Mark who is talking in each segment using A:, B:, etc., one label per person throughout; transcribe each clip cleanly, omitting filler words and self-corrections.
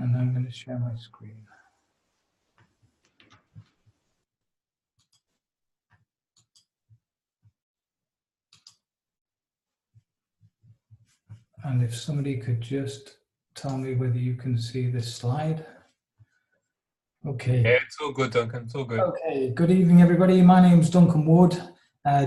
A: And I'm going to share my screen. And if somebody could just tell me whether you can see this slide. Okay.
B: Yeah, it's all good, Duncan. It's all good.
A: Okay. Good evening, everybody. My name's Duncan Wood.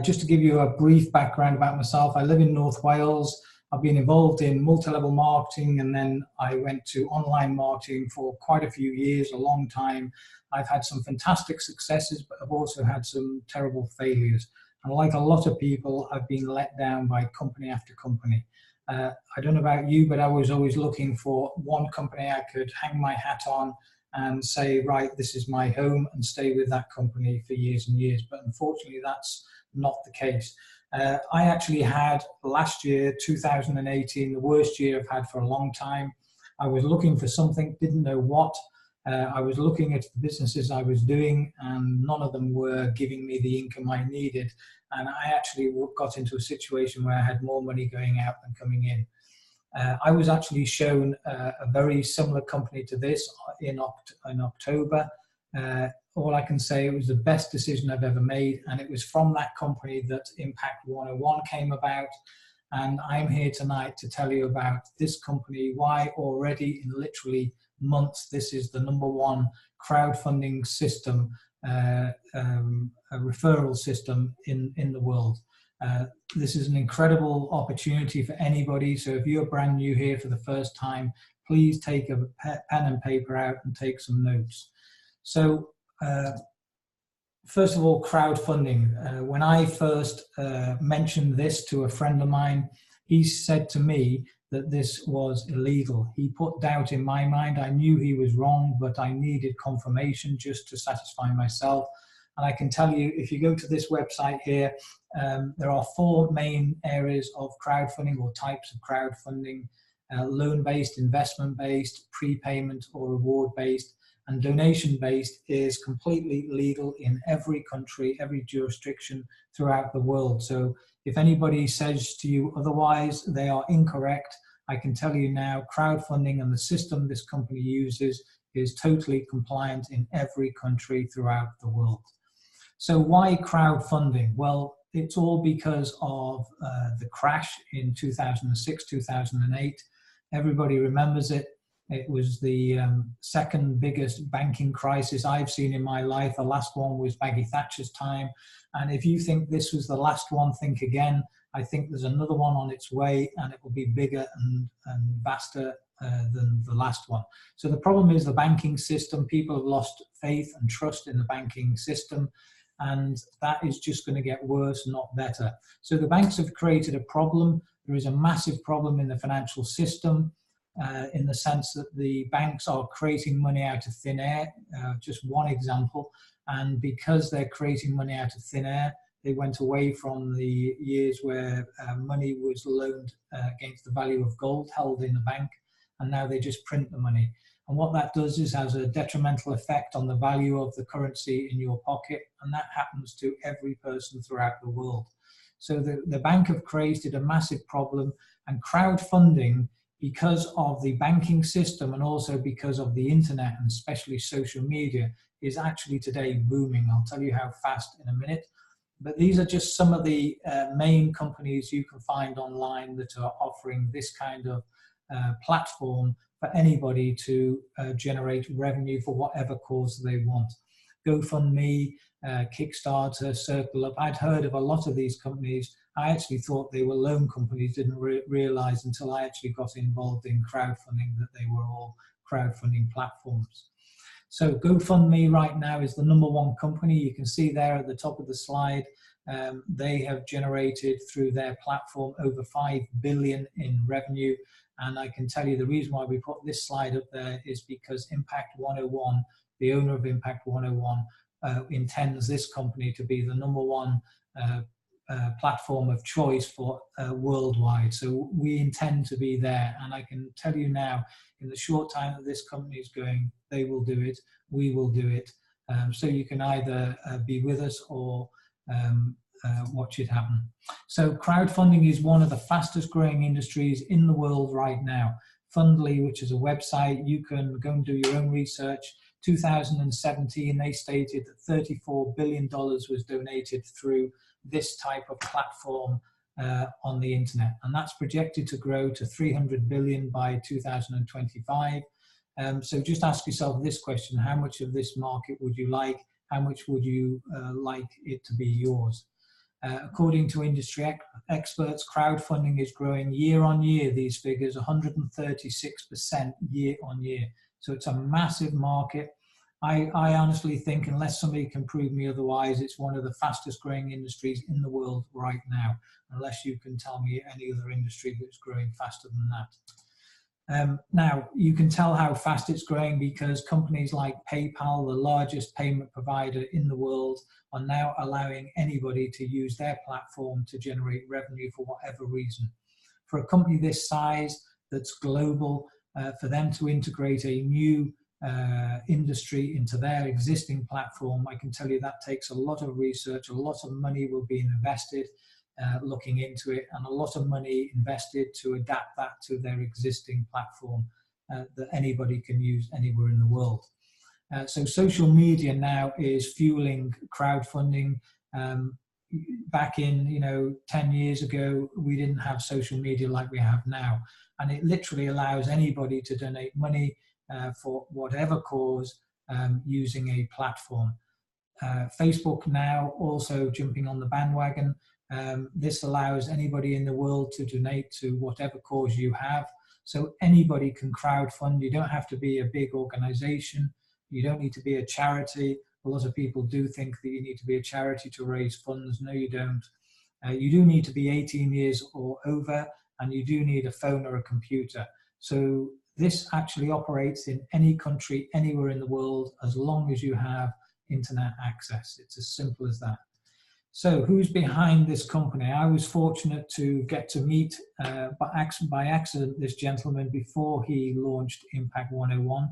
A: Just to give you a brief background about myself, I live in North Wales. I've been involved in multi-level marketing, and then I went to online marketing for quite a few years, a long time. I've had some fantastic successes, but I've also had some terrible failures. And like a lot of people, I've been let down by company after company. I don't know about you, but I was always looking for one company I could hang my hat on and say, right, this is my home, and stay with that company for years and years. But unfortunately, that's not the case. I actually had last year, 2018, the worst year I've had for a long time. I was looking for something, didn't know what. I was looking at the businesses I was doing, and none of them were giving me the income I needed. And I actually got into a situation where I had more money going out than coming in. I was actually shown a very similar company to this in October. All I can say, it was the best decision I've ever made, and it was from that company that Impact 101 came about. And I'm here tonight to tell you about this company, why already in literally months, this is the #1 crowdfunding system, a referral system in the world. This is an incredible opportunity for anybody. So if you're brand new here for the first time, please take a pen and paper out and take some notes. So first of all, crowdfunding. When I first mentioned this to a friend of mine, he said to me that this was illegal. He put doubt in my mind. I knew he was wrong, but I needed confirmation just to satisfy myself. And I can tell you, if you go to this website here, there are 4 main areas of crowdfunding, or types of crowdfunding: loan-based, investment-based, prepayment or reward-based, and donation-based is completely legal in every country, every jurisdiction throughout the world. So if anybody says to you otherwise, they are incorrect. I can tell you now, crowdfunding and the system this company uses is totally compliant in every country throughout the world. So why crowdfunding? Well, it's all because of the crash in 2006, 2008. Everybody remembers it. It was the second biggest banking crisis I've seen in my life. The last one was Maggie Thatcher's time. And if you think this was the last one, think again. I think there's another one on its way, and it will be bigger and vaster than the last one. So the problem is the banking system. People have lost faith and trust in the banking system, and that is just going to get worse, not better. So the banks have created a problem. There is a massive problem in the financial system, in the sense that the banks are creating money out of thin air. Just one example. And because they're creating money out of thin air, they went away from the years where money was loaned against the value of gold held in the bank, and now they just print the money. And what that does is has a detrimental effect on the value of the currency in your pocket, and that happens to every person throughout the world. So the bank have created a massive problem, and crowdfunding, because of the banking system and also because of the internet and especially social media, is actually today booming. I'll tell you how fast in a minute. But these are just some of the main companies you can find online that are offering this kind of platform for anybody to generate revenue for whatever cause they want. GoFundMe, Kickstarter, Circle Up. I'd heard of a lot of these companies. I actually thought they were loan companies, didn't realize until I actually got involved in crowdfunding that they were all crowdfunding platforms. So GoFundMe right now is the #1 company. You can see there at the top of the slide, they have generated through their platform over 5 billion in revenue. And I can tell you the reason why we put this slide up there is because Impact 101, the owner of Impact 101, intends this company to be the #1 platform of choice for worldwide. So we intend to be there. And I can tell you now, in the short time that this company is going, they will do it, we will do it. So you can either be with us or watch it happen. So crowdfunding is one of the fastest growing industries in the world right now. Fundly, which is a website, you can go and do your own research. 2017, they stated that $34 billion was donated through this type of platform on the internet, and that's projected to grow to 300 billion by 2025. So just ask yourself this question: how much of this market would you like? How much would you like it to be yours? According to industry experts, crowdfunding is growing year on year, these figures, 136% year on year. So it's a massive market. I honestly think, unless somebody can prove me otherwise, it's one of the fastest growing industries in the world right now, unless you can tell me any other industry that's growing faster than that. Now, you can tell how fast it's growing because companies like PayPal, the largest payment provider in the world, are now allowing anybody to use their platform to generate revenue for whatever reason. For a company this size, that's global, for them to integrate a new industry into their existing platform, I can tell you that takes a lot of research, a lot of money will be invested looking into it, and a lot of money invested to adapt that to their existing platform that anybody can use anywhere in the world. So social media now is fueling crowdfunding. Back in 10 years ago, we didn't have social media like we have now, and it literally allows anybody to donate money for whatever cause using a platform. Facebook now also jumping on the bandwagon. This allows anybody in the world to donate to whatever cause you have. So anybody can crowdfund. You don't have to be a big organization. You don't need to be a charity. A lot of people do think that you need to be a charity to raise funds. No, you don't. You do need to be 18 years or over, and you do need a phone or a computer. So this actually operates in any country, anywhere in the world, as long as you have internet access. It's as simple as that. So who's behind this company? I was fortunate to get to meet by accident this gentleman before he launched Impact 101.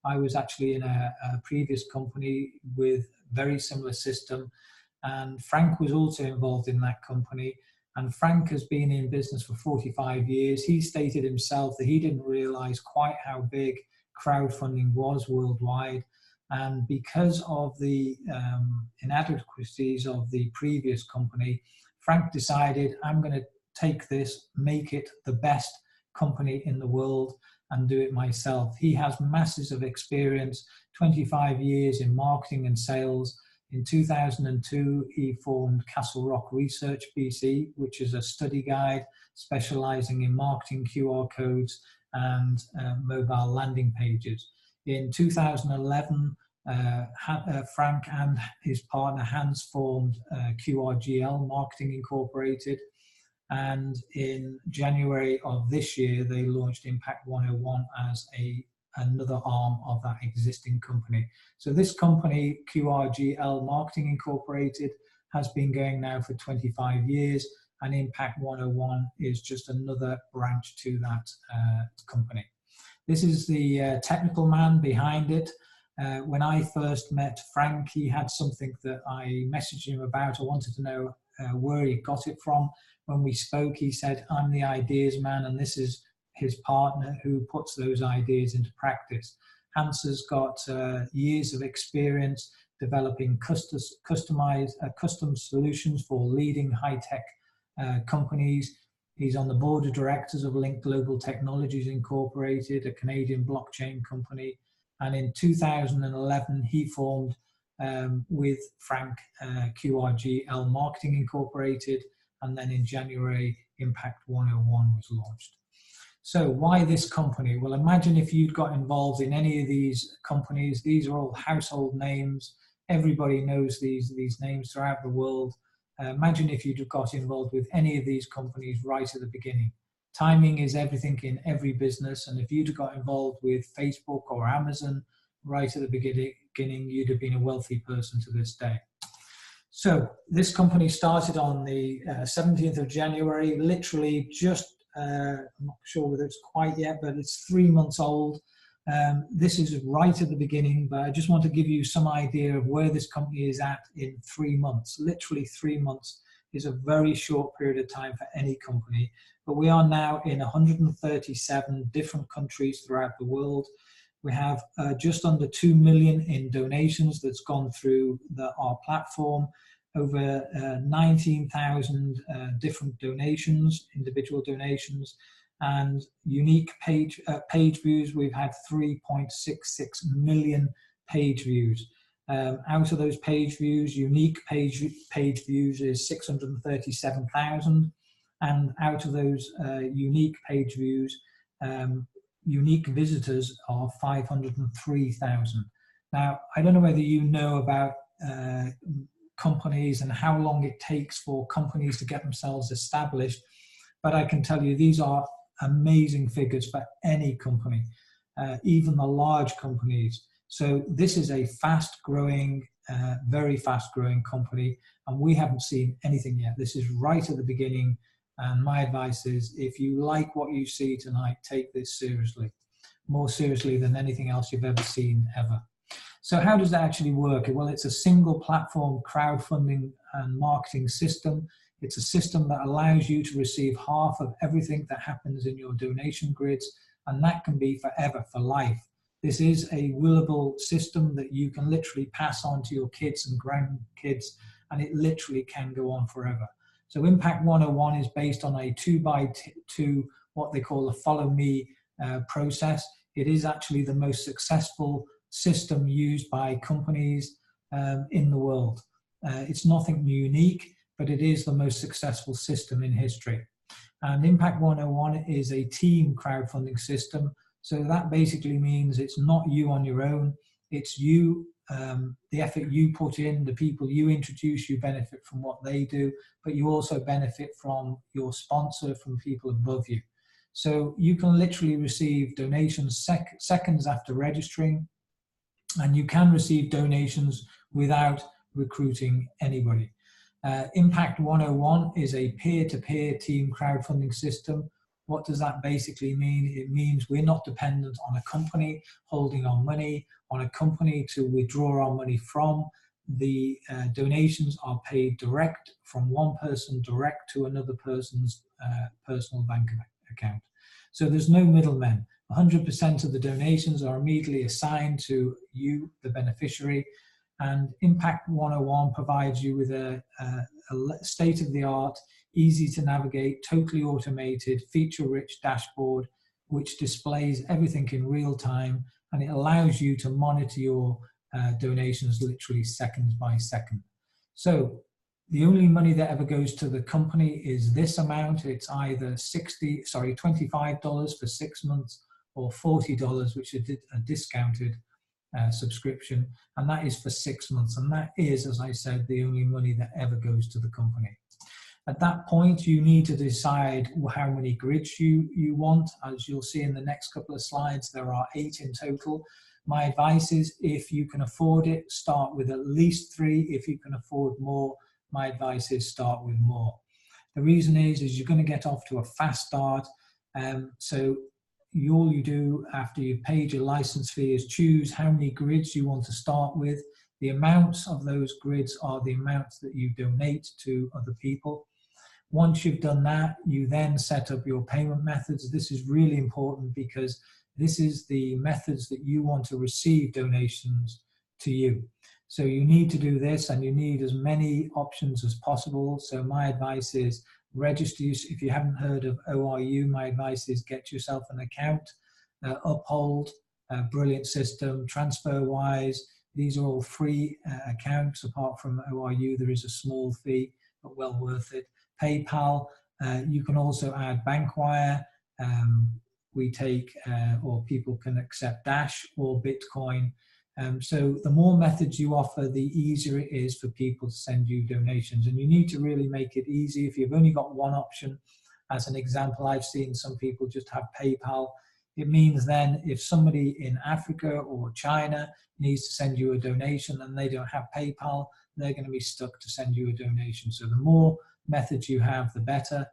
A: I was actually in a previous company with very similar system, and Frank was also involved in that company. And Frank has been in business for 45 years. He stated himself that he didn't realize quite how big crowdfunding was worldwide. And because of the inadequacies of the previous company, Frank decided, I'm going to take this, make it the best company in the world, and do it myself. He has masses of experience, 25 years in marketing and sales. In 2002, he formed Castle Rock Research BC, which is a study guide specializing in marketing QR codes and mobile landing pages. In 2011, Frank and his partner Hans formed QRGL Marketing Incorporated. And in January of this year, they launched Impact 101 as another arm of that existing company. So this company, QRGL Marketing Incorporated, has been going now for 25 years, and Impact 101 is just another branch to that company. This is the technical man behind it. When I first met Frank, he had something that I messaged him about. I wanted to know where he got it from. When we spoke, he said, I'm the ideas man, and this is his partner who puts those ideas into practice. Hans has got years of experience developing custom solutions for leading high-tech companies. He's on the board of directors of Link Global Technologies Incorporated, a Canadian blockchain company. And in 2011, he formed with Frank QRGL Marketing Incorporated. And then in January, Impact 101 was launched. So why this company? Well, imagine if you'd got involved in any of these companies. These are all household names. Everybody knows these names throughout the world. Imagine if you'd have got involved with any of these companies right at the beginning. Timing is everything in every business. And if you'd have got involved with Facebook or Amazon right at the beginning, you'd have been a wealthy person to this day. So this company started on the 17th of January, literally just, I'm not sure whether it's quite yet, but it's 3 months old. This is right at the beginning, but I just want to give you some idea of where this company is at in 3 months. Literally 3 months is a very short period of time for any company. but we are now in 137 different countries throughout the world. We have just under 2 million in donations that's gone through our platform, over 19,000 different donations, individual donations, and unique page views. We've had 3.66 million page views. Out of those page views, unique page views is 637,000, and out of those unique page views, unique visitors are 503,000. Now, I don't know whether you know about companies and how long it takes for companies to get themselves established, but I can tell you these are amazing figures for any company, even the large companies. So this is a fast-growing, very fast-growing company, and we haven't seen anything yet. This is right at the beginning, and my advice is, if you like what you see tonight, take this seriously, more seriously than anything else you've ever seen, ever. So how does that actually work? Well, it's a single platform crowdfunding and marketing system. It's a system that allows you to receive half of everything that happens in your donation grids, and that can be forever, for life. This is a willable system that you can literally pass on to your kids and grandkids, and it literally can go on forever. So Impact 101 is based on a 2x2, what they call a follow me process. It is actually the most successful system used by companies in the world. It's nothing unique, but it is the most successful system in history. And Impact 101 is a team crowdfunding system. So that basically means it's not you on your own, it's you, the effort you put in, the people you introduce, you benefit from what they do, but you also benefit from your sponsor, from people above you. So you can literally receive donations seconds after registering, and you can receive donations without recruiting anybody. Impact 101 is a peer-to-peer team crowdfunding system. What does that basically mean? It means we're not dependent on a company holding our money, on a company to withdraw our money from. The donations are paid direct from one person direct to another person's personal bank account. So there's no middlemen. 100% of the donations are immediately assigned to you, the beneficiary, and Impact 101 provides you with a state-of-the-art, easy to navigate, totally automated, feature-rich dashboard, which displays everything in real time, and it allows you to monitor your donations literally seconds by second. So the only money that ever goes to the company is this amount. It's either $25 for 6 months or $40, which is a discounted subscription, and that is for 6 months. And that is, as I said, the only money that ever goes to the company. At that point, you need to decide how many grids you want. As you'll see in the next couple of slides, there are 8 in total. My advice is, if you can afford it, start with at least 3. If you can afford more, my advice is start with more. The reason is you're going to get off to a fast start. So all you do after you've paid your license fee is choose how many grids you want to start with. The amounts of those grids are the amounts that you donate to other people. Once you've done that, you then set up your payment methods. This is really important because this is the methods that you want to receive donations to you. So you need to do this, and you need as many options as possible. So my advice is register. If you haven't heard of ORU, my advice is get yourself an account. Uphold, brilliant system. TransferWise, these are all free accounts. Apart from ORU, there is a small fee, but well worth it. PayPal, you can also add Bankwire. We take, or people can accept Dash or Bitcoin. So the more methods you offer, the easier it is for people to send you donations. And you need to really make it easy. If you've only got one option, as an example, I've seen some people just have PayPal. It means then if somebody in Africa or China needs to send you a donation and they don't have PayPal, they're going to be stuck to send you a donation. So the more methods you have, the better.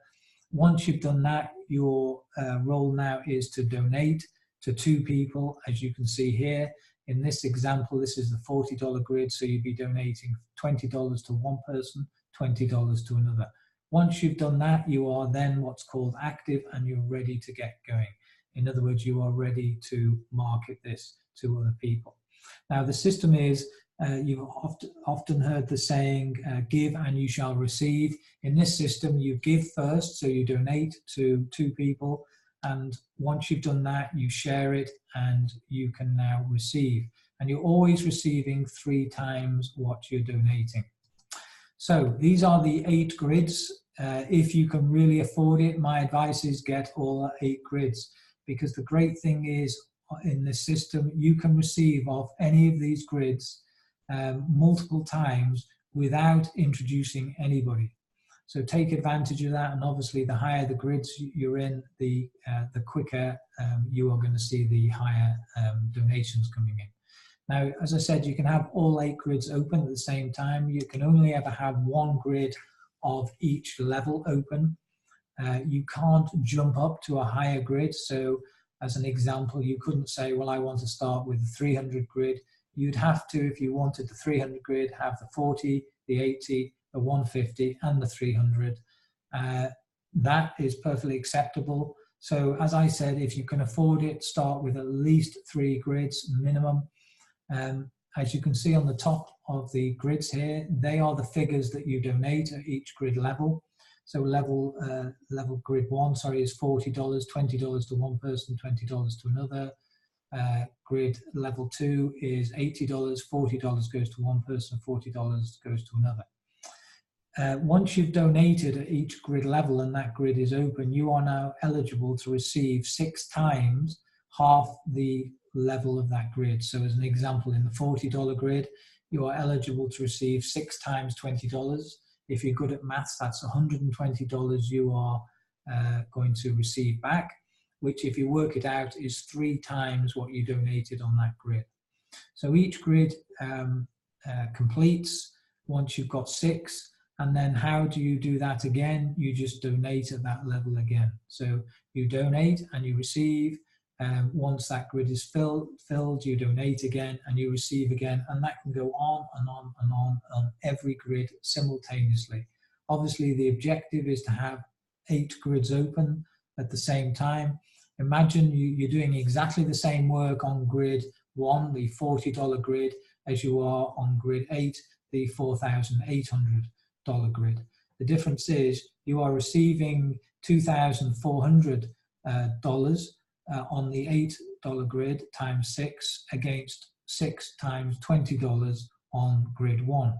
A: Once you've done that, your role now is to donate to 2 people, as you can see here. In this example, this is the $40 grid, so you'd be donating $20 to one person, $20 to another. Once you've done that, you are then what's called active and you're ready to get going. In other words, you are ready to market this to other people. Now, the system is, you've often heard the saying, give and you shall receive. In this system, you give first, so you donate to 2 people. And once you've done that, you share it and you can now receive. And you're always receiving 3 times what you're donating. So these are the 8 grids. If you can really afford it, my advice is get all 8 grids, because the great thing is in this system, you can receive off any of these grids multiple times without introducing anybody. So take advantage of that, and obviously the higher the grids you're in, the quicker you are going to see the higher donations coming in. Now, as I said, you can have all 8 grids open at the same time. You can only ever have 1 grid of each level open. You can't jump up to a higher grid. So as an example, you couldn't say, well, I want to start with the 300 grid. You'd have to, if you wanted the 300 grid, have the 40, the 80, the 150 and the 300. That is perfectly acceptable. So as I said, if you can afford it, start with at least 3 grids minimum. As you can see on the top of the grids here, they are the figures that you donate at each grid level. So level grid 1, is $40, $20 to one person, $20 to another. Grid level 2 is $80, $40 goes to one person, $40 goes to another. Once you've donated at each grid level and that grid is open, you are now eligible to receive 6 times half the level of that grid. So as an example, in the $40 grid, you are eligible to receive 6 times $20. If you're good at maths, that's $120 you are going to receive back, which if you work it out is 3 times what you donated on that grid. So each grid completes once you've got 6, and then how do you do that again? You just donate at that level again. So you donate and you receive. Once that grid is filled, you donate again and you receive again, and that can go on and on and on every grid simultaneously. Obviously, the objective is to have 8 grids open at the same time. Imagine you're doing exactly the same work on grid 1, the $40 grid, as you are on grid 8, the $4,800 grid. The difference is you are receiving $2,400 on the $8 grid times 6 against 6 times $20 on grid 1.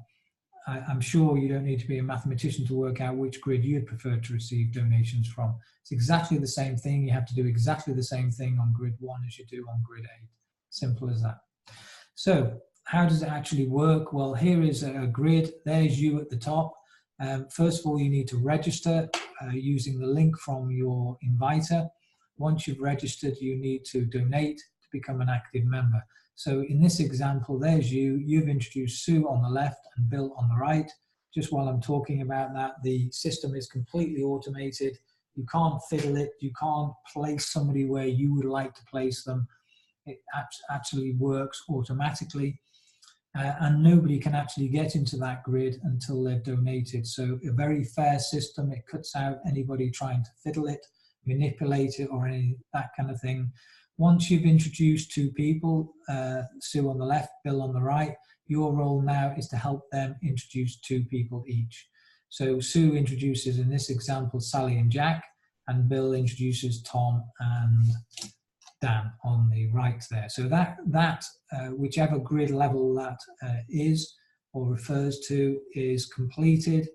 A: I'm sure you don't need to be a mathematician to work out which grid you'd prefer to receive donations from. It's exactly the same thing. You have to do exactly the same thing on grid 1 as you do on grid 8. Simple as that. So how does it actually work? Well, here is a grid. There's you at the top. First of all, you need to register using the link from your inviter. Once you've registered, you need to donate to become an active member. So in this example, there's you. You've introduced Sue on the left and Bill on the right. Just while I'm talking about that, the system is completely automated. You can't fiddle it. You can't place somebody where you would like to place them. It actually works automatically. And nobody can actually get into that grid until they've donated. So a very fair system. It cuts out anybody trying to fiddle it, manipulate it, or any that kind of thing. Once you've introduced 2 people, Sue on the left, Bill on the right, your role now is to help them introduce 2 people each. So Sue introduces, in this example, Sally and Jack, and Bill introduces Tom and Dan on the right there. So that whichever grid level that is or refers to is completed.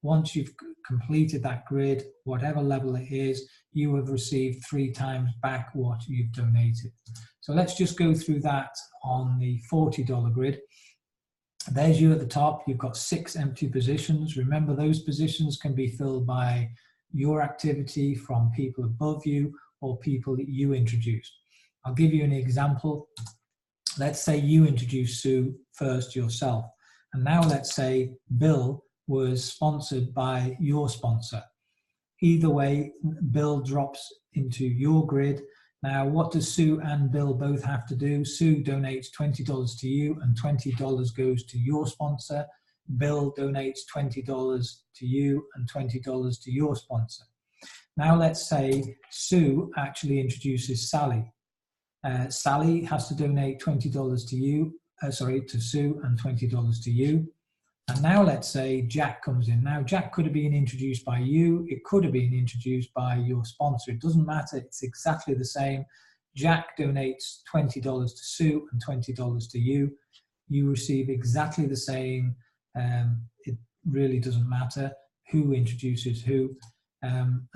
A: Once you've completed that grid, whatever level it is, you have received 3 times back what you've donated. So let's just go through that on the $40 grid. There's you at the top. You've got 6 empty positions. Remember, those positions can be filled by your activity, from people above you, or people that you introduced. I'll give you an example. Let's say you introduced Sue first yourself. And now let's say Bill was sponsored by your sponsor. Either way, Bill drops into your grid. Now, what does Sue and Bill both have to do? Sue donates $20 to you and $20 goes to your sponsor. Bill donates $20 to you and $20 to your sponsor. Now let's say Sue actually introduces Sally. Sally has to donate $20 to you, to Sue, and $20 to you. And now let's say Jack comes in. Now Jack could have been introduced by you. It could have been introduced by your sponsor. It doesn't matter. It's exactly the same. Jack donates $20 to Sue and $20 to you. You receive exactly the same. It really doesn't matter who introduces who,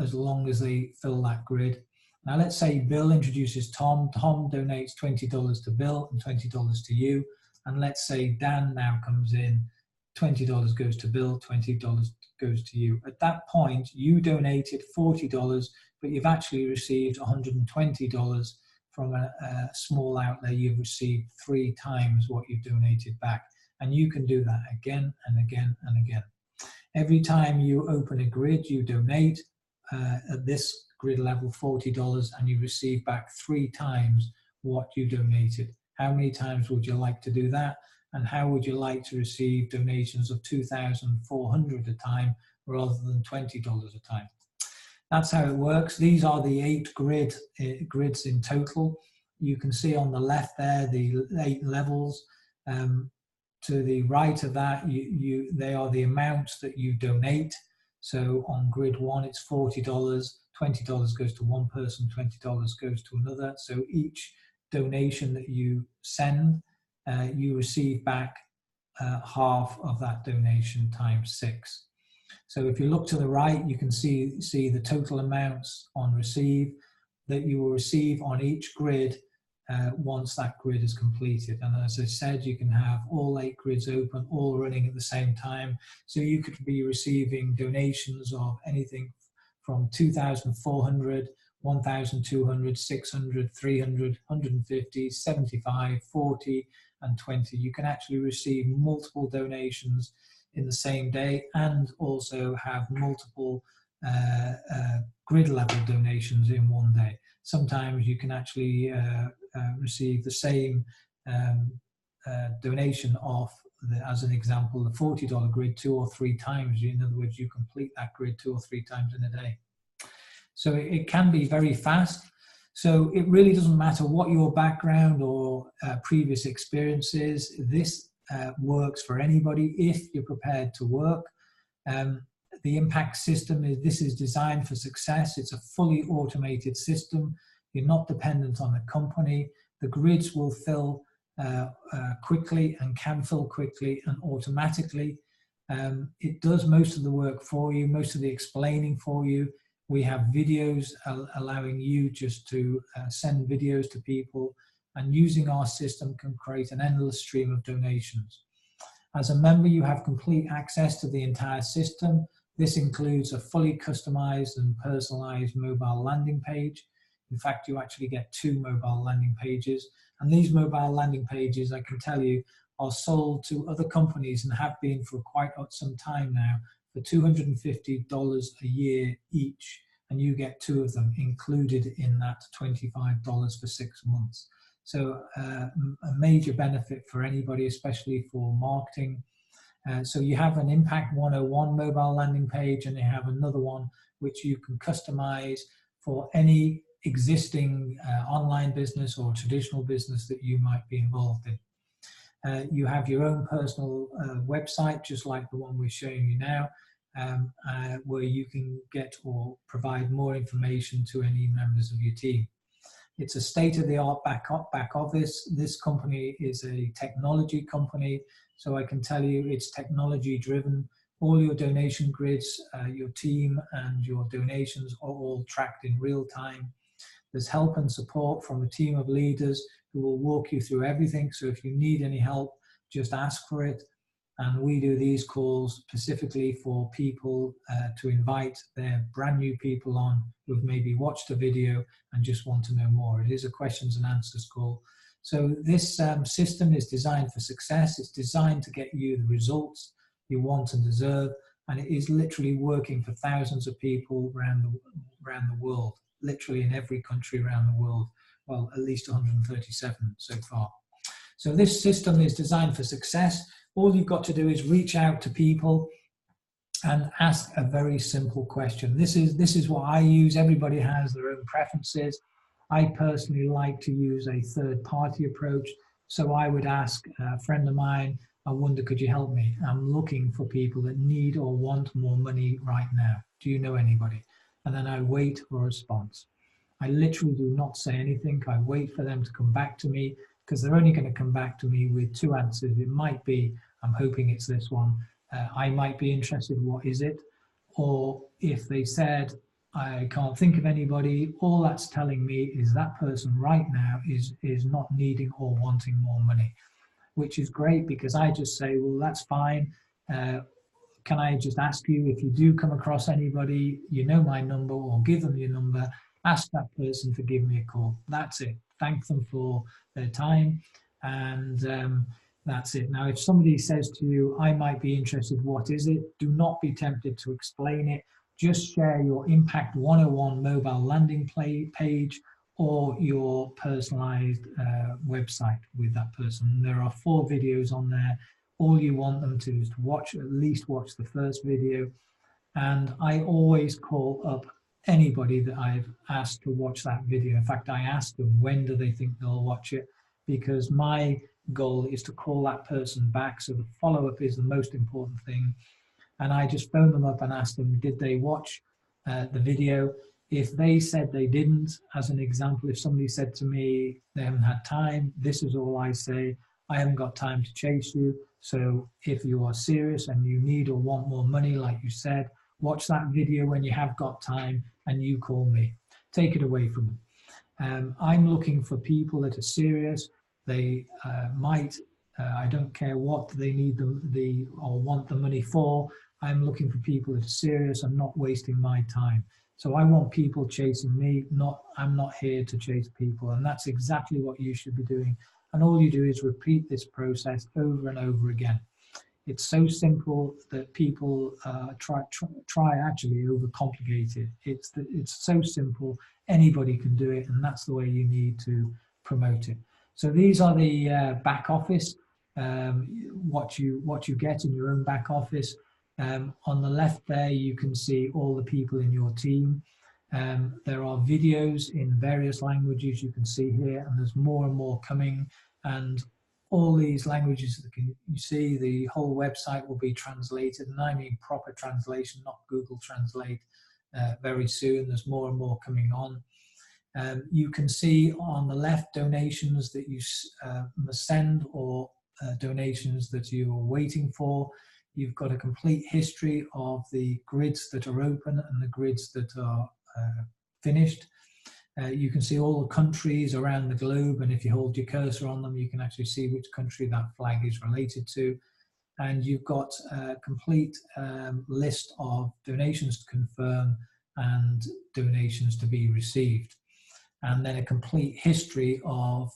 A: as long as they fill that grid. Now let's say Bill introduces Tom. Tom donates $20 to Bill and $20 to you. And let's say Dan now comes in. $20 goes to Bill, $20 goes to you. At that point, you donated $40, but you've actually received $120 from a small outlay. You've received 3 times what you've donated back. And you can do that again and again and again. Every time you open a grid, you donate at this grid level $40 and you receive back 3 times what you donated. How many times would you like to do that? And how would you like to receive donations of $2,400 a time rather than $20 a time? That's how it works. These are the 8 grids in total. You can see on the left there the 8 levels. To the right of that, they are the amounts that you donate. So on grid 1, it's $40. $20 goes to one person, $20 goes to another. So each donation that you send, you receive back half of that donation times 6. So if you look to the right, you can see the total amounts on receive that you will receive on each grid once that grid is completed. And as I said, you can have all 8 grids open, all running at the same time. So you could be receiving donations of anything from 2,400, 1,200, 600, 300, 150, 75, 40, and 20. You can actually receive multiple donations in the same day and also have multiple grid level donations in one day. Sometimes you can actually receive the same donation off, as an example, the $40 grid 2 or 3 times. In other words, you complete that grid 2 or 3 times in a day. So it can be very fast. So it really doesn't matter what your background or previous experience is. This works for anybody if you're prepared to work. The impact system is designed for success. It's a fully automated system. You're not dependent on a company. The grids will fill quickly and can fill quickly and automatically. It does most of the work for you, most of the explaining for you. We have videos allowing you just to send videos to people, and using our system can create an endless stream of donations. As a member, you have complete access to the entire system. This includes a fully customized and personalized mobile landing page. In fact, you actually get 2 mobile landing pages. And these mobile landing pages, I can tell you, are sold to other companies and have been for quite some time now for $250 a year each. And you get 2 of them included in that $25 for 6 months. So a major benefit for anybody, especially for marketing. So you have an IMPACT101 mobile landing page, and you have another one which you can customize for any existing online business or traditional business that you might be involved in. You have your own personal website, just like the one we're showing you now, where you can get or provide more information to any members of your team. It's a state-of-the-art back office. This company is a technology company, so I can tell you it's technology-driven. All your donation grids, your team and your donations are all tracked in real time. There's help and support from a team of leaders who will walk you through everything. So if you need any help, just ask for it. And we do these calls specifically for people to invite their brand new people on who've maybe watched a video and just want to know more. It is a questions and answers call. So this system is designed for success. It's designed to get you the results you want and deserve. And it is literally working for thousands of people around the world, literally in every country around the world. Well, at least 137 so far. So this system is designed for success. All you've got to do is reach out to people and ask a very simple question. This is what I use. Everybody has their own preferences. I personally like to use a third-party approach. So I would ask a friend of mine, I wonder, could you help me? I'm looking for people that need or want more money right now. Do you know anybody? And then I wait for a response. I literally do not say anything. I wait for them to come back to me, because they're only going to come back to me with two answers. It might be, I'm hoping it's this one. I might be interested, what is it? Or if they said, I can't think of anybody, all that's telling me is that person right now is not needing or wanting more money, which is great, because I just say, well, that's fine. Can I just ask you, if you do come across anybody, you know my number, or give them your number, ask that person to give me a call. That's it. Thank them for their time, and that's it. Now, if somebody says to you, I might be interested, what is it? Do not be tempted to explain it. Just share your Impact 101 mobile landing page or your personalized website with that person. There are 4 videos on there. All you want them to is to watch, at least watch the first video. And I always call up anybody that I've asked to watch that video. In fact, I ask them, when do they think they'll watch it? Because my goal is to call that person back. So the follow-up is the most important thing. And I just phone them up and ask them, did they watch the video? If they said they didn't, as an example, if somebody said to me they haven't had time, this is all I say: I haven't got time to chase you. So if you are serious and you need or want more money, like you said, watch that video when you have got time and you call me. Take it away from them. I'm looking for people that are serious. They I don't care what they need or want the money for. I'm looking for people that are serious and not wasting my time. So I want people chasing me, I'm not here to chase people. And that's exactly what you should be doing. And all you do is repeat this process over and over again. It's so simple that people try actually overcomplicate it. It's so simple, anybody can do it, and that's the way you need to promote it. So these are the back office, what you get in your own back office. On the left there, you can see all the people in your team. There are videos in various languages you can see here, and there's more and more coming. And all these languages that you see, the whole website will be translated, and I mean proper translation, not Google Translate, very soon. There's more and more coming on. You can see on the left donations that you must send, or donations that you are waiting for. You've got a complete history of the grids that are open and the grids that are finished. You can see all the countries around the globe, and if you hold your cursor on them, you can actually see which country that flag is related to. And you've got a complete list of donations to confirm and donations to be received. And then a complete history of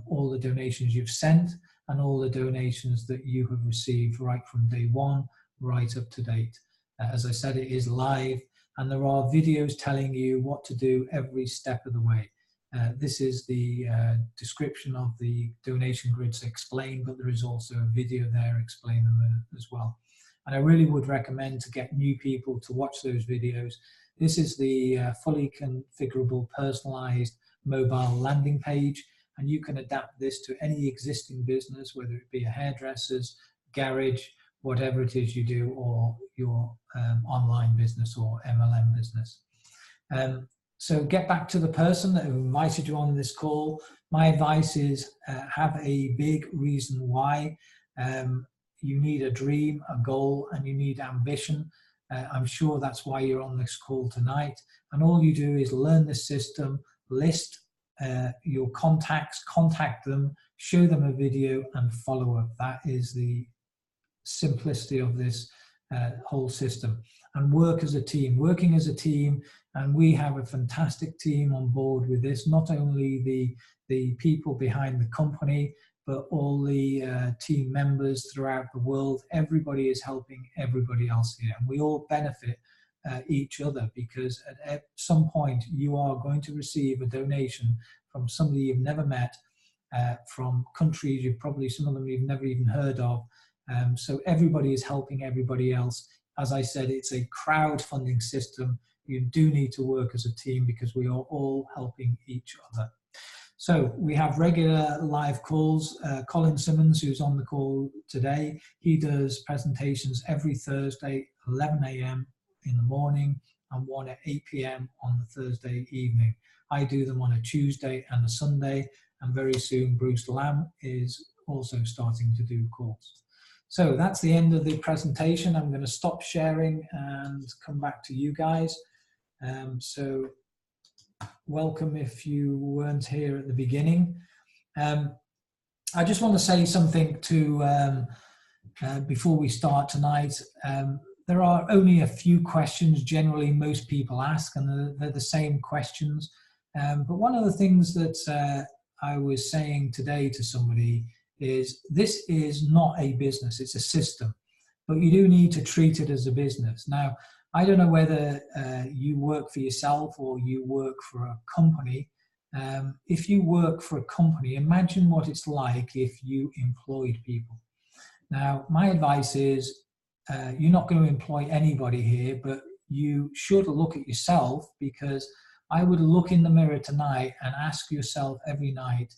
A: all the donations you've sent and all the donations that you have received right from day one, right up to date. As I said, it is live, and there are videos telling you what to do every step of the way. This is the description of the donation grids explained, but there is also a video there explaining them as well. And I really would recommend to get new people to watch those videos. This is the fully configurable, personalized mobile landing page, and you can adapt this to any existing business, whether it be a hairdresser's, garage, whatever it is you do, or your online business or MLM business. So get back to the person that invited you on this call. My advice is have a big reason why. You need a dream, a goal, and you need ambition. I'm sure that's why you're on this call tonight. And all you do is learn the system, list your contacts, contact them, show them a video, and follow up. That is the simplicity of this whole system. And work as a team, working as a team. And we have a fantastic team on board with this, not only the people behind the company, but all the team members throughout the world. Everybody is helping everybody else here, and we all benefit each other, because at some point you are going to receive a donation from somebody you've never met, from countries some of them you've never even heard of, So everybody is helping everybody else. As I said, it's a crowdfunding system. You do need to work as a team because we are all helping each other. So we have regular live calls. Colin Simmons, who's on the call today, he does presentations every Thursday, 11 a.m. in the morning and one at 8 p.m. on the Thursday evening. I do them on a Tuesday and a Sunday, and very soon Bruce Lamb is also starting to do calls. So that's the end of the presentation. I'm going to stop sharing and come back to you guys. So welcome if you weren't here at the beginning. I just want to say something to before we start tonight. There are only a few questions generally most people ask, and they're the same questions. But one of the things that I was saying today to somebody is this is not a business, it's a system, but you do need to treat it as a business. Now, I don't know whether you work for yourself or you work for a company. If you work for a company, imagine what it's like if you employed people. Now, my advice is you're not going to employ anybody here, but you should look at yourself, because I would look in the mirror tonight and ask yourself every night,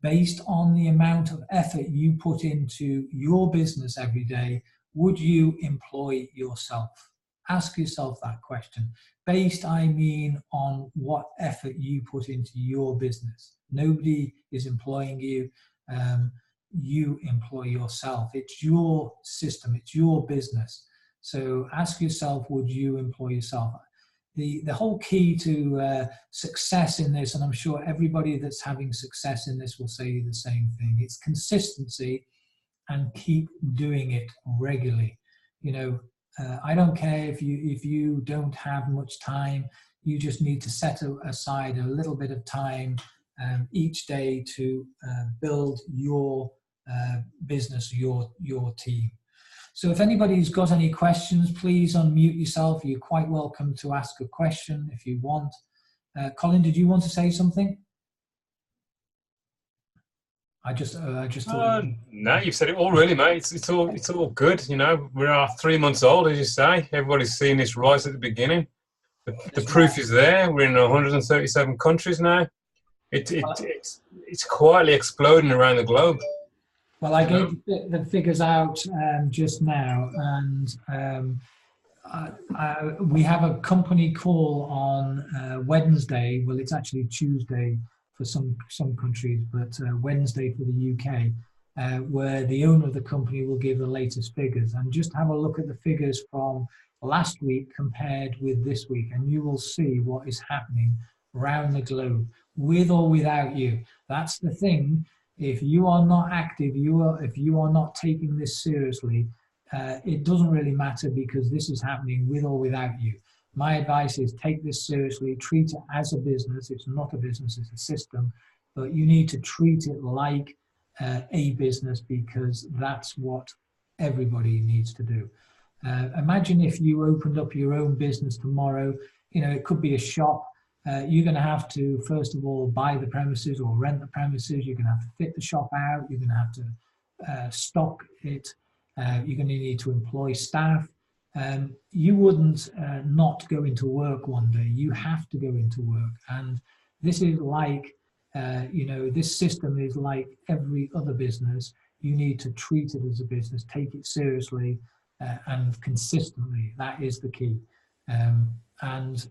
A: based on the amount of effort you put into your business every day, would you employ yourself? Ask yourself that question. Based, I mean, on what effort you put into your business. Nobody is employing you. You employ yourself. It's your system. It's your business. So ask yourself, would you employ yourself? The whole key to success in this, and I'm sure everybody that's having success in this will say the same thing, it's consistency and keep doing it regularly. You know, I don't care if you don't have much time. You just need to set aside a little bit of time each day to build your business, your team. So if anybody's got any questions, please unmute yourself. You're quite welcome to ask a question if you want. Colin, did you want to say something? I just thought.
B: No, you've said it all, really, mate. It's all good. You know, we are 3 months old, as you say. Everybody's seen this rise at the beginning. The proof is there. We're in 137 countries now. It's quietly exploding around the globe.
A: Well, I gave the figures out just now, and we have a company call on Wednesday. Well, it's actually Tuesday for some countries, but Wednesday for the UK, where the owner of the company will give the latest figures. And just have a look at the figures from last week compared with this week, and you will see what is happening around the globe, with or without you. That's the thing. If you are not active, if you are not taking this seriously, it doesn't really matter, because this is happening with or without you. My advice is take this seriously, treat it as a business. It's not a business, it's a system, but you need to treat it like a business, because that's what everybody needs to do. Imagine if you opened up your own business tomorrow. You know, it could be a shop. You're going to have to, first of all, buy the premises or rent the premises. You're going to have to fit the shop out. You're going to have to stock it. You're going to need to employ staff. You wouldn't not go into work one day. You have to go into work. And this is like, you know, this system is like every other business. You need to treat it as a business, take it seriously and consistently. That is the key. And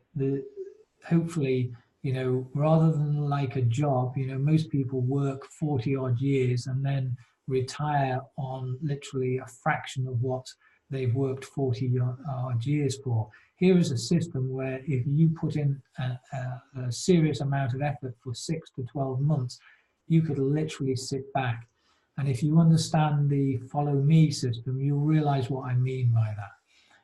A: hopefully, you know, rather than like a job, you know, most people work 40 odd years and then retire on literally a fraction of what they've worked 40 odd years for. Here is a system where if you put in a serious amount of effort for 6 to 12 months, you could literally sit back. And if you understand the follow me system, you'll realize what I mean by that.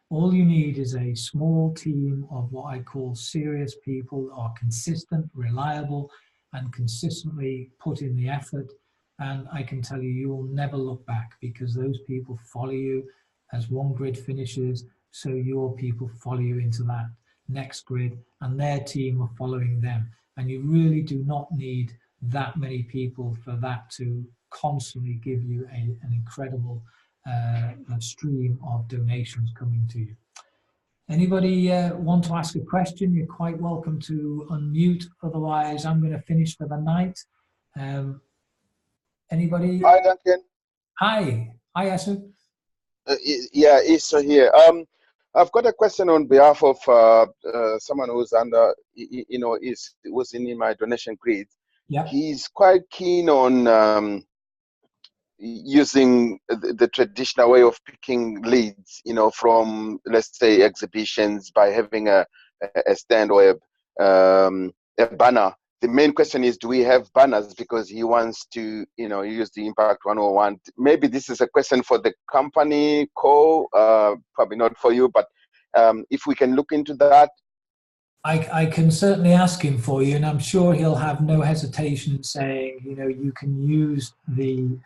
A: All you need is a small team of what I call serious people who are consistent, reliable, and consistently put in the effort. And I can tell you, you will never look back, because those people follow you. As one grid finishes, so your people follow you into that next grid, and their team are following them. And you really do not need that many people for that to constantly give you an incredible a stream of donations coming to you. Anybody want to ask a question? You're quite welcome to unmute. Otherwise, I'm going to finish for the night. Anybody?
C: Hi, Duncan.
A: Hi. Hi, Asu.
C: Yeah, Issa here. I've got a question on behalf of someone who's under, was in my donation grid.
A: Yeah.
C: He's quite keen on using the traditional way of picking leads, from, let's say, exhibitions by having a stand or a banner. The main question is, do we have banners? Because he wants to, use the Impact 101. Maybe this is a question for the company, probably not for you, but if we can look into that.
A: I can certainly ask him for you, and I'm sure he'll have no hesitation saying, you can use the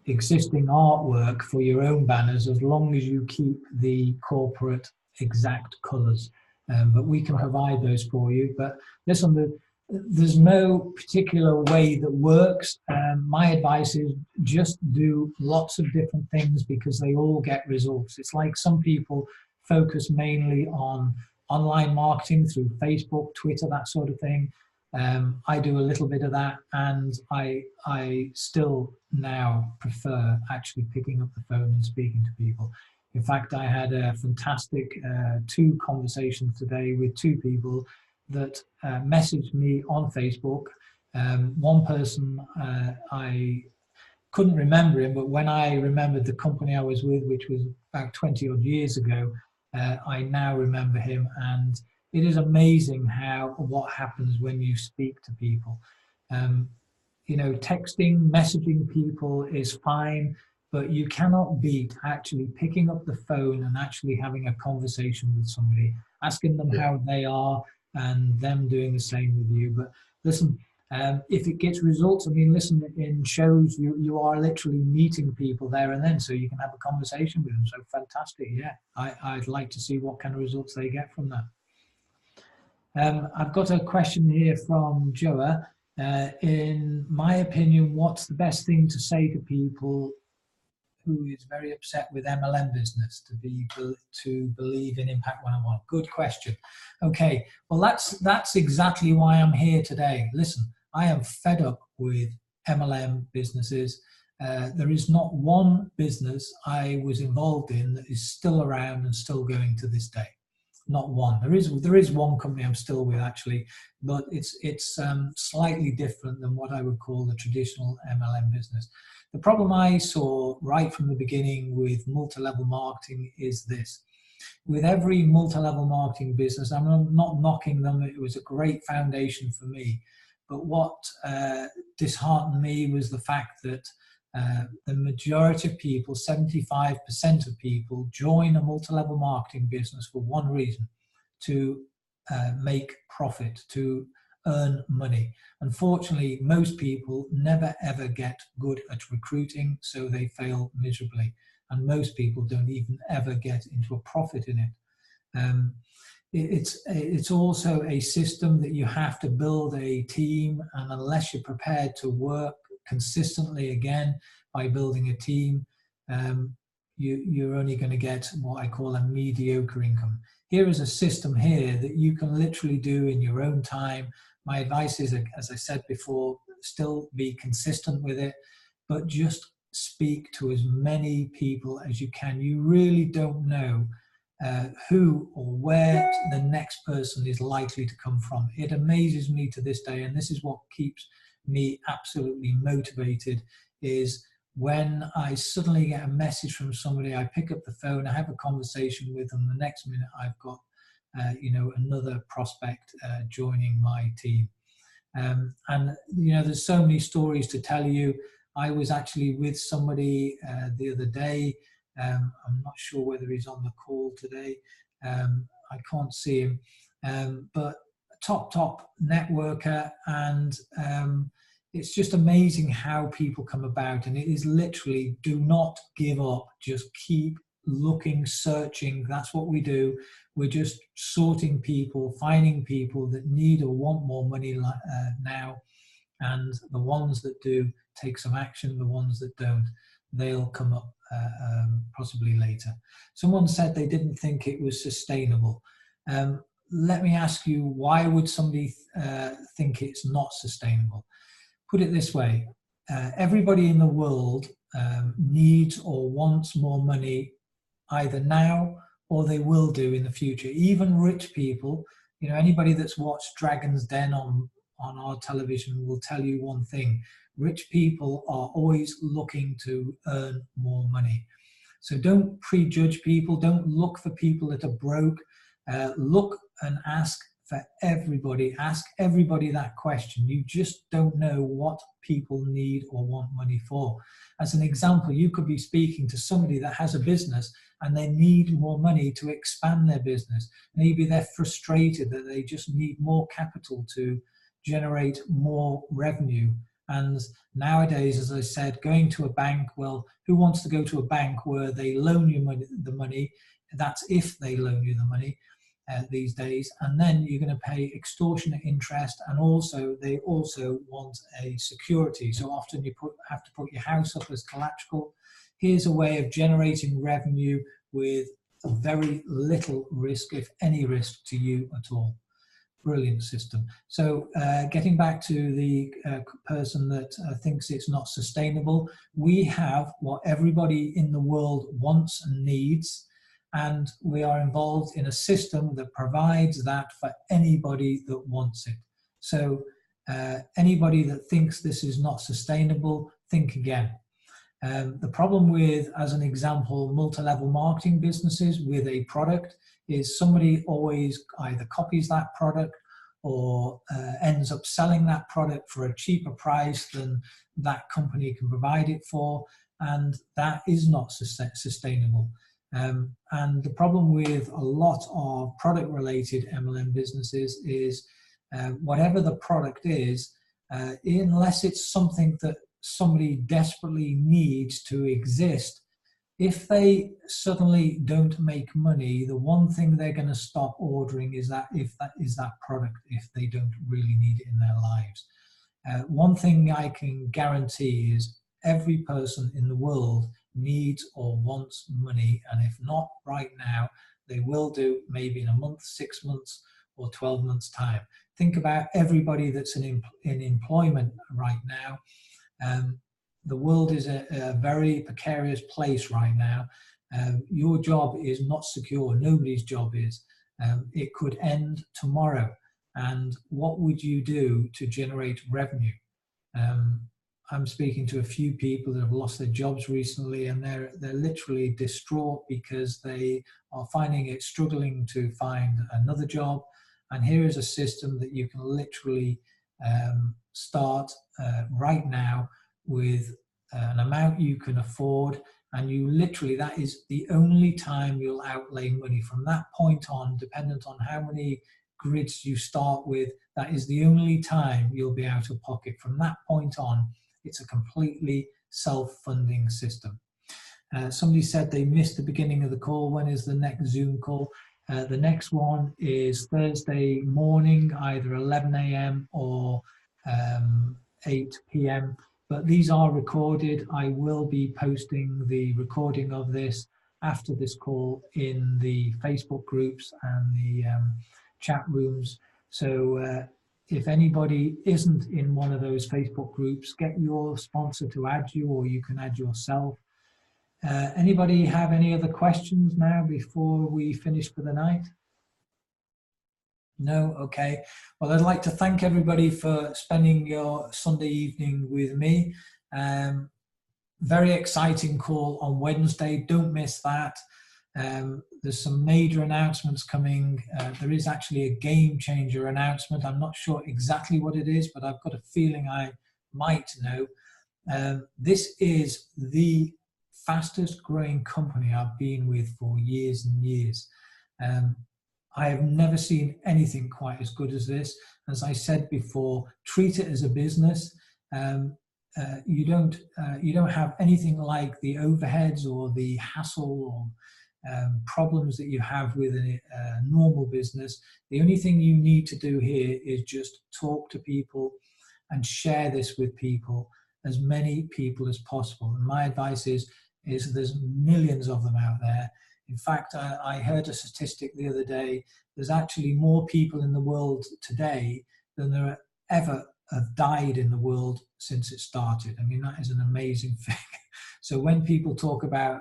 A: existing artwork for your own banners as long as you keep the corporate exact colours. But we can provide those for you. But listen, there's no particular way that works. My advice is just do lots of different things because they all get results. It's like some people focus mainly on online marketing through Facebook, Twitter, that sort of thing. I do a little bit of that, and I still now prefer actually picking up the phone and speaking to people. In fact, I had a fantastic 2 conversations today with 2 people that messaged me on Facebook. One person, I couldn't remember him, but when I remembered the company I was with, which was about 20 odd years ago, I now remember him, and it is amazing what happens when you speak to people. Texting, messaging people is fine, but you cannot beat actually picking up the phone and actually having a conversation with somebody, asking them how they are, and them doing the same with you. But listen, if it gets results, in shows you are literally meeting people there and then, so you can have a conversation with them. So fantastic, yeah. I'd like to see what kind of results they get from that. I've got a question here from Joa. In my opinion, what's the best thing to say to people who is very upset with MLM business to believe in Impact 101? Good question. Okay, well that's exactly why I'm here today. Listen, I am fed up with MLM businesses. There is not one business I was involved in that is still around and still going to this day. Not one. There is one company I'm still with actually, but it's slightly different than what I would call the traditional MLM business. The problem I saw right from the beginning with multi-level marketing is this. With every multi-level marketing business, I'm not knocking them, it was a great foundation for me. But what disheartened me was the fact that the majority of people, 75% of people, join a multi-level marketing business for one reason: to make profit, to earn money. Unfortunately, most people never ever get good at recruiting, so they fail miserably. And most people don't even ever get into a profit in it. It's also a system that you have to build a team, and unless you're prepared to work consistently again by building a team, you're only going to get what I call a mediocre income. Here is a system here that you can literally do in your own time. My advice is, as I said before, still be consistent with it, but just speak to as many people as you can. You really don't know who or where the next person is likely to come from. It amazes me to this day, and this is what keeps me absolutely motivated, is when I suddenly get a message from somebody, I pick up the phone, I have a conversation with them, the next minute I've got another prospect joining my team. And there's so many stories to tell you. I was actually with somebody the other day. I'm not sure whether he's on the call today. I can't see him, but top networker, and it's just amazing how people come about. And it is literally, do not give up, just keep looking, searching. That's what we do. We're just sorting people, finding people that need or want more money now, and the ones that do take some action, the ones that don't, they'll come up possibly later. Someone said they didn't think it was sustainable. Let me ask you, why would somebody think it's not sustainable? Put it this way, everybody in the world needs or wants more money either now or they will do in the future. Even rich people, you know, anybody that's watched Dragon's Den on our television will tell you one thing: rich people are always looking to earn more money. So don't prejudge people, don't look for people that are broke. Look and ask for everybody, ask everybody that question. You just don't know what people need or want money for. As an example, you could be speaking to somebody that has a business and they need more money to expand their business. Maybe they're frustrated that they just need more capital to generate more revenue. And nowadays, as I said, going to a bank, well, who wants to go to a bank where they loan you the money? That's if they loan you the money these days. And then you're going to pay extortionate interest. And also, they also want a security. So often you have to put your house up as collateral. Here's a way of generating revenue with very little risk, if any risk to you at all. Brilliant system. So getting back to the person that thinks it's not sustainable, we have what everybody in the world wants and needs, and we are involved in a system that provides that for anybody that wants it. So anybody that thinks this is not sustainable, think again. The problem with, as an example, multi-level marketing businesses with a product is somebody always either copies that product or ends up selling that product for a cheaper price than that company can provide it for, and that is not sustainable. And the problem with a lot of product-related MLM businesses is whatever the product is, unless it's something that somebody desperately needs to exist, if they suddenly don't make money, the one thing they're going to stop ordering is that product, if they don't really need it in their lives. One thing I can guarantee is every person in the world needs or wants money, and if not right now, they will do maybe in a month, 6 months, or 12 months' time. Think about everybody that's in employment right now. The world is a very precarious place right now. Your job is not secure. Nobody's job is. It could end tomorrow. And what would you do to generate revenue? I'm speaking to a few people that have lost their jobs recently, and they're literally distraught because they are finding it struggling to find another job. And here is a system that you can literally start right now with an amount you can afford, and you literally, that is the only time you'll outlay money. From that point on, dependent on how many grids you start with, that is the only time you'll be out of pocket. From that point on, it's a completely self-funding system. Somebody said they missed the beginning of the call. When is the next Zoom call? The next one is Thursday morning, either 11 a.m. or 8 p.m. But these are recorded. I will be posting the recording of this after this call in the Facebook groups and the chat rooms. So if anybody isn't in one of those Facebook groups, get your sponsor to add you, or you can add yourself. Anybody have any other questions now before we finish for the night? No? Okay. Well, I'd like to thank everybody for spending your Sunday evening with me. Very exciting call on Wednesday. Don't miss that. There's some major announcements coming. There is actually a game changer announcement. I'm not sure exactly what it is, but I've got a feeling I might know. This is the fastest growing company I've been with for years and years. I have never seen anything quite as good as this. As I said before, treat it as a business. You don't have anything like the overheads or the hassle or problems that you have with a normal business. The only thing you need to do here is just talk to people and share this with people. as many people as possible. And my advice is there's millions of them out there. In fact, I heard a statistic the other day. There's actually more people in the world today than there ever have died in the world since it started. I mean, that is an amazing thing. So when people talk about,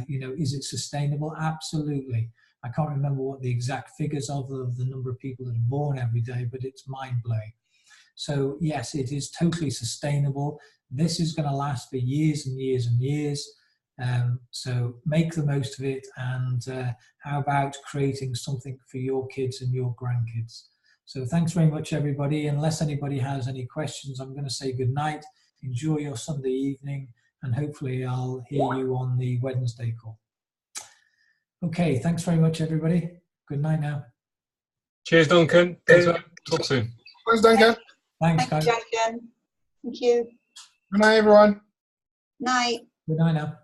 A: is it sustainable? Absolutely. I can't remember what the exact figures of the number of people that are born every day, but it's mind-blowing. So yes, it is totally sustainable. This is going to last for years and years and years. So make the most of it, and how about creating something for your kids and your grandkids? So thanks very much, everybody. Unless anybody has any questions, I'm going to say good night. Enjoy your Sunday evening, and hopefully I'll hear you on the Wednesday call. Okay, thanks very much, everybody. Good night now.
B: Cheers, Duncan. Talk soon.
D: Thanks, Duncan.
A: Thanks,
E: Thank
A: guys.
E: you, Duncan. Thank you.
D: Good night, everyone.
E: Night.
A: Good night now.